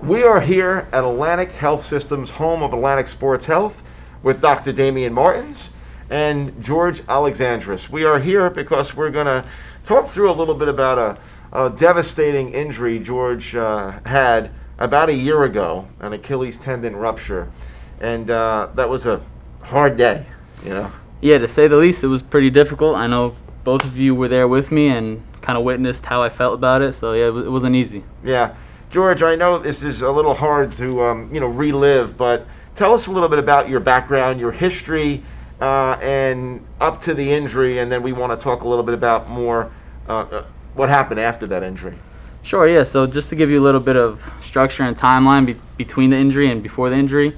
We are here at Atlantic Health Systems, home of Atlantic Sports Health, with Dr. Damian Martins and George Alexandris. We are here because we're going to talk through a little bit about a devastating injury George had about a year ago, an Achilles tendon rupture. And that was a hard day, you know? Yeah, to say the least, it was pretty difficult. I know both of you were there with me and kind of witnessed how I felt about it. So, yeah, it wasn't easy. Yeah. George, I know this is a little hard to, relive, but tell us a little bit about your background, your history, and up to the injury, and then we want to talk a little bit about more what happened after that injury. Sure, yeah. So just to give you a little bit of structure and timeline between the injury and before the injury,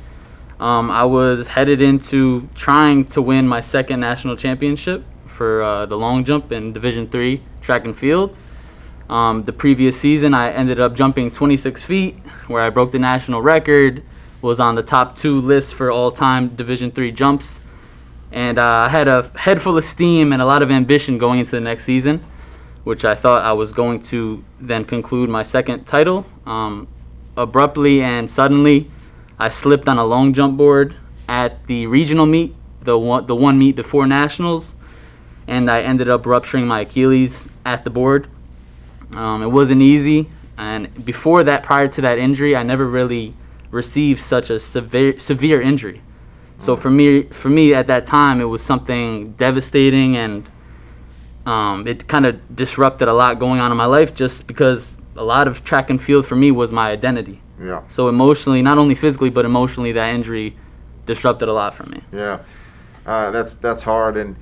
I was headed into trying to win my second national championship for the long jump in Division III track and field. The previous season, I ended up jumping 26 feet, where I broke the national record, was on the top 2 list for all-time Division III jumps, and I had a head full of steam and a lot of ambition going into the next season, which I thought I was going to then conclude my second title. Abruptly and suddenly, I slipped on a long jump board at the regional meet, the one meet before nationals, and I ended up rupturing my Achilles at the board. It wasn't easy, and before that, prior to that injury, I never really received such a severe injury. So for me at that time, it was something devastating, and it kind of disrupted a lot going on in my life, just because a lot of track and field for me was my identity. Yeah. So emotionally, not only physically but emotionally, that injury disrupted a lot for me. Yeah, that's hard, and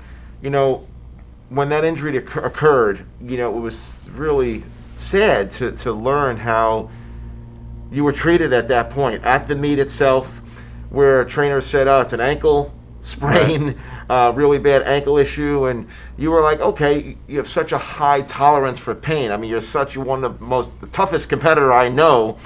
when that injury occurred, it was really sad to learn how you were treated at that point, at the meet itself, where trainers said, oh, it's an ankle sprain, really bad ankle issue, and you were like, okay, you have such a high tolerance for pain. I mean, you're one of the toughest competitor I know,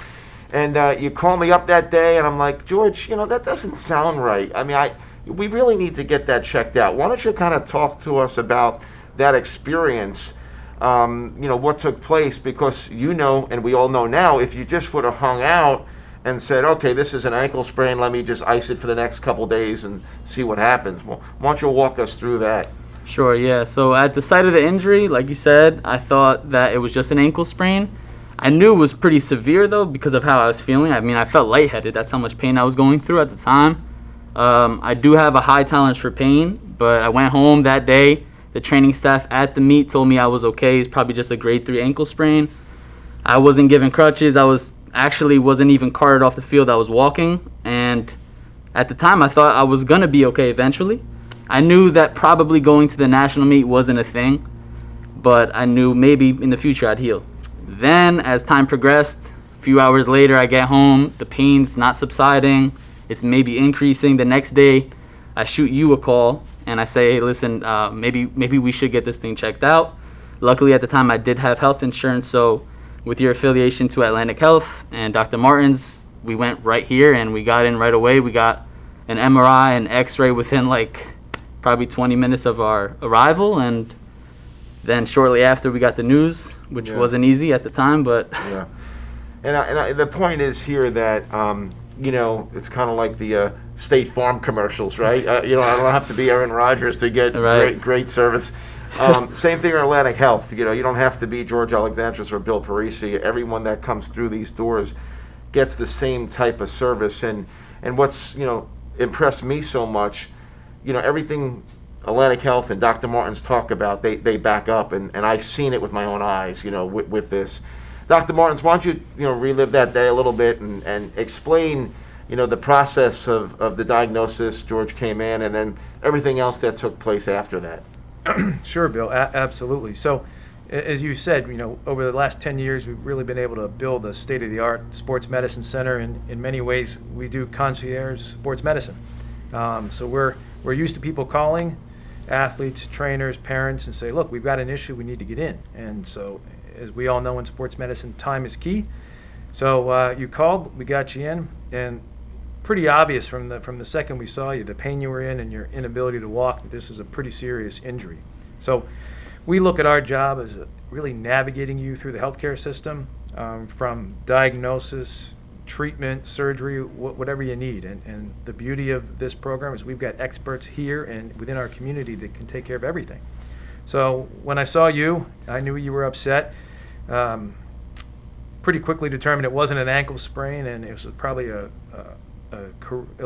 and you call me up that day, and I'm like, George, that doesn't sound right. I mean, we really need to get that checked out. Why don't you kind of talk to us about that experience, what took place, because and we all know now, if you just would have hung out and said, okay, this is an ankle sprain, let me just ice it for the next couple days and see what happens. Well, why don't you walk us through that? Sure, yeah. So at the site of the injury, like you said, I thought that it was just an ankle sprain. I knew it was pretty severe, though, because of how I was feeling. I mean, I felt lightheaded. That's how much pain I was going through at the time. I do have a high tolerance for pain, but I went home that day. The training staff at the meet told me I was okay. It's probably just a grade 3 ankle sprain. I wasn't given crutches. I wasn't even carted off the field. I was walking, and at the time I thought I was going to be okay eventually. I knew that probably going to the national meet wasn't a thing, but I knew maybe in the future I'd heal. Then, as time progressed, a few hours later I get home, the pain's not subsiding, it's maybe increasing. The next day I shoot you a call and I say, hey, listen, maybe we should get this thing checked out. Luckily at the time I did have health insurance, so with your affiliation to Atlantic Health and Dr. Martins, we went right here and we got in right away. We got an MRI and X-ray within probably 20 minutes of our arrival, and then shortly after we got the news, which wasn't easy at the time, but yeah. And the point is here that it's kind of like the State Farm commercials, right? I don't have to be Aaron Rodgers to get great service. Same thing at Atlantic Health. You don't have to be George Alexandris or Bill Parisi. Everyone that comes through these doors gets the same type of service. And what's impressed me so much, everything Atlantic Health and Dr. Martins talk about, they back up, and I've seen it with my own eyes. With this. Dr. Martins, why don't you relive that day a little bit and explain the process of the diagnosis. George came in, and then everything else that took place after that. Sure, Bill. Absolutely. So, as you said, over the last 10 years, we've really been able to build a state-of-the-art sports medicine center, and in many ways, we do concierge sports medicine. So we're used to people calling, athletes, trainers, parents, and say, look, we've got an issue, we need to get in. And so, as we all know in sports medicine, time is key. So you called, we got you in, and pretty obvious from the second we saw you, the pain you were in and your inability to walk, that this is a pretty serious injury. So we look at our job as really navigating you through the healthcare system, from diagnosis treatment, surgery, whatever you need. And the beauty of this program is we've got experts here and within our community that can take care of everything. So when I saw you, I knew you were upset. Pretty quickly determined it wasn't an ankle sprain, and it was probably at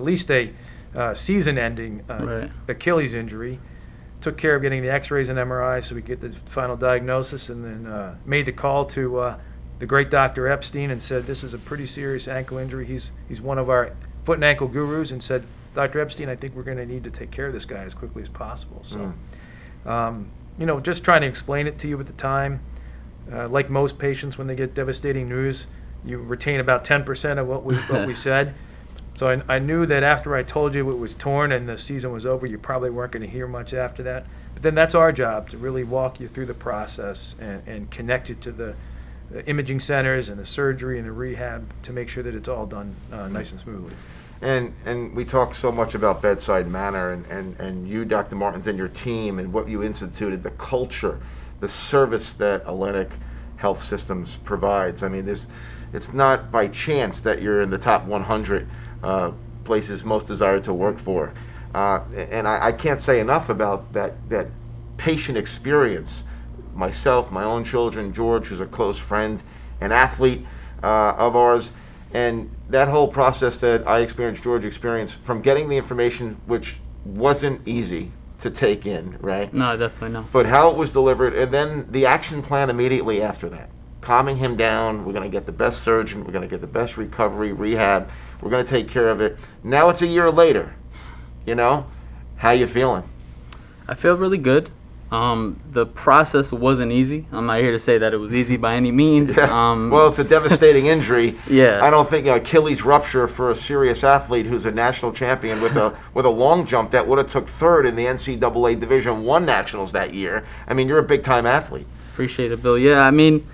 least a season-ending Right. Achilles injury. Took care of getting the X-rays and MRI so we could get the final diagnosis, and then made the call to the great Dr. Epstein and said, this is a pretty serious ankle injury. He's one of our foot and ankle gurus, and said, Dr. Epstein, I think we're going to need to take care of this guy as quickly as possible. So, just trying to explain it to you at the time. Like most patients, when they get devastating news, you retain about 10% of what we said. So I knew that after I told you it was torn and the season was over, you probably weren't going to hear much after that. But then that's our job, to really walk you through the process and connect you to the imaging centers and the surgery and the rehab to make sure that it's all done nice and smoothly. And we talk so much about bedside manner and you, Dr. Martins, and your team and what you instituted, the culture, the service that Atlantic Health Systems provides. I mean, it's not by chance that you're in the top 100 places most desired to work for. And I can't say enough about that patient experience. Myself, my own children, George, who's a close friend, an athlete of ours, and that whole process that I experienced, George experienced, from getting the information, which wasn't easy to take in, right? No, definitely not. But how it was delivered, and then the action plan immediately after that. Calming him down, we're going to get the best surgeon, we're going to get the best recovery, rehab, we're going to take care of it. Now it's a year later, how you feeling? I feel really good. The process wasn't easy. I'm not here to say that it was easy by any means. Well, it's a devastating injury. Yeah. I don't think Achilles rupture for a serious athlete who's a national champion with a long jump that would have took third in the NCAA Division I nationals that year. I mean, you're a big-time athlete. Appreciate it, Bill. Yeah, I mean,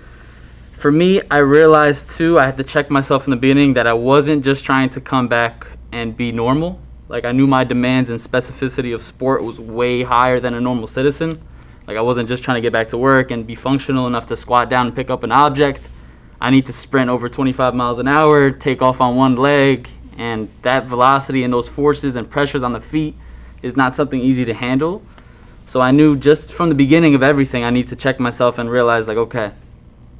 for me, I realized too, I had to check myself in the beginning that I wasn't just trying to come back and be normal. Like, I knew my demands and specificity of sport was way higher than a normal citizen. Like, I wasn't just trying to get back to work and be functional enough to squat down and pick up an object. I need to sprint over 25 miles an hour, take off on one leg, and that velocity and those forces and pressures on the feet is not something easy to handle. So I knew just from the beginning of everything, I need to check myself and realize, like, okay,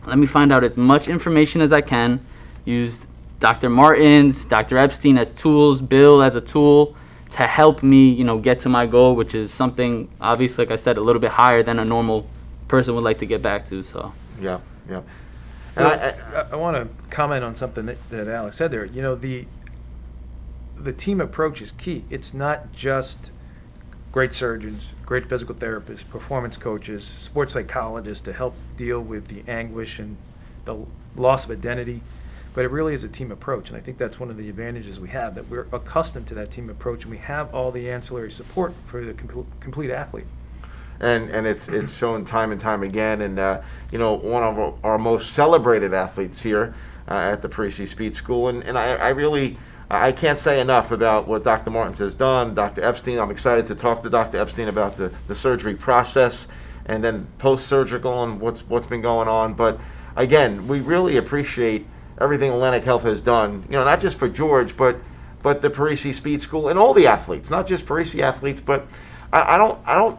let me find out as much information as I can, use Dr. Martins, Dr. Epstein as tools, Bill as a tool to help me, get to my goal, which is something, obviously, like I said, a little bit higher than a normal person would like to get back to. So Yeah. And I want to comment on something that Alex said there. The team approach is key. It's not just great surgeons, great physical therapists, performance coaches, sports psychologists to help deal with the anguish and the loss of identity, but it really is a team approach, and I think that's one of the advantages we have, that we're accustomed to that team approach, and we have all the ancillary support for the complete athlete. And it's shown time and time again, and one of our most celebrated athletes here at the Parisi Speed School, and I really can't say enough about what Dr. Martins has done. Dr. Epstein, I'm excited to talk to Dr. Epstein about the surgery process and then post-surgical and what's been going on. But again, we really appreciate everything Atlantic Health has done, not just for George, but the Parisi Speed School and all the athletes, not just Parisi athletes, but I don't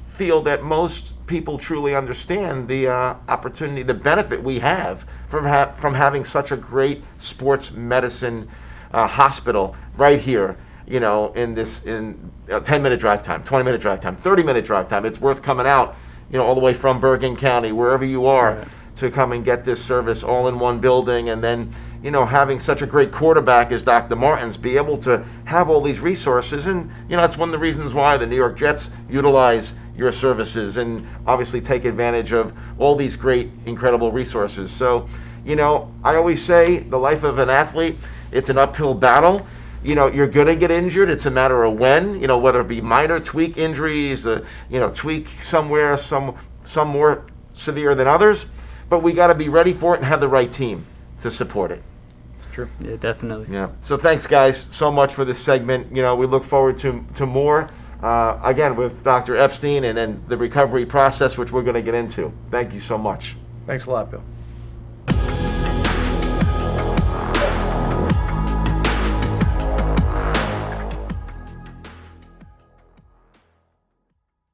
feel that most people truly understand the opportunity, the benefit we have from having such a great sports medicine hospital right here, in 10-minute drive time, 20-minute drive time, 30-minute drive time. It's worth coming out, all the way from Bergen County, wherever you are, right, to come and get this service all in one building. And then, having such a great quarterback as Dr. Martins, be able to have all these resources. And, that's one of the reasons why the New York Jets utilize your services and obviously take advantage of all these great, incredible resources. So, I always say the life of an athlete, it's an uphill battle. You're going to get injured. It's a matter of when, whether it be minor tweak injuries, tweak somewhere, some more severe than others. But we got to be ready for it and have the right team to support it. It's true. Yeah, definitely. Yeah. So thanks, guys, so much for this segment. We look forward to more, again, with Dr. Epstein and then the recovery process, which we're going to get into. Thank you so much. Thanks a lot, Bill.